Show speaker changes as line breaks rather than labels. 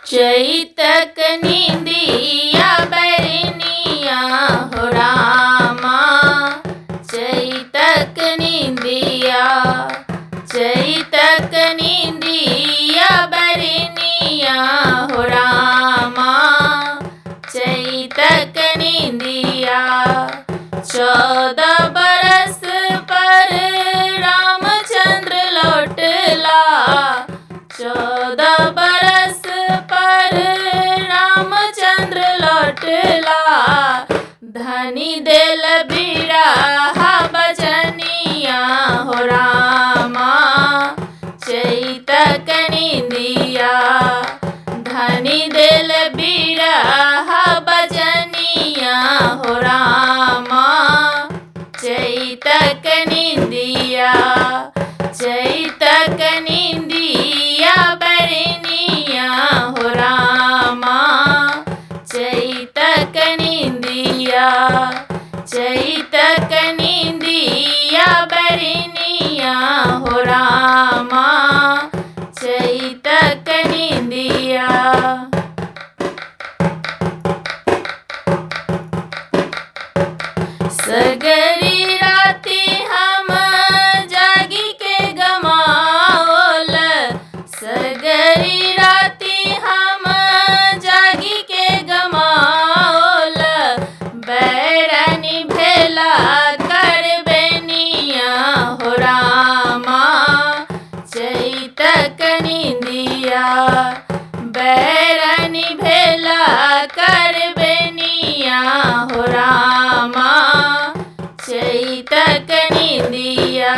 चैतक निंदिया बरनिया हो रामा, चैतक निंदिया, चैतक निंदिया बरनिया हो रामा, चैतक निंदिया। 14 बरस पर रामचंद्र लौटला, 14 बरस पर रामचंद्र लौटला। धनी देल बिरहा बचनिया हो रामा, चैतक निंदिया। धनी देल बिरहा बचनिया हो रामा, चैतक निंदिया। चैतक निंदिया बरनिया हो रामा, चैतक निंदिया। चैतक निंदिया बरनिया हो रामा, चैतक निंदिया। सगरी राती हम जागी के गमाओल, सगरी राती हम जागी के गमाओल। बैरनी भेला कर बेनिया हो रामा, चैतक निंदिया। बैरनी भेला कर बेनिया हो रामा, चैतक निंदिया।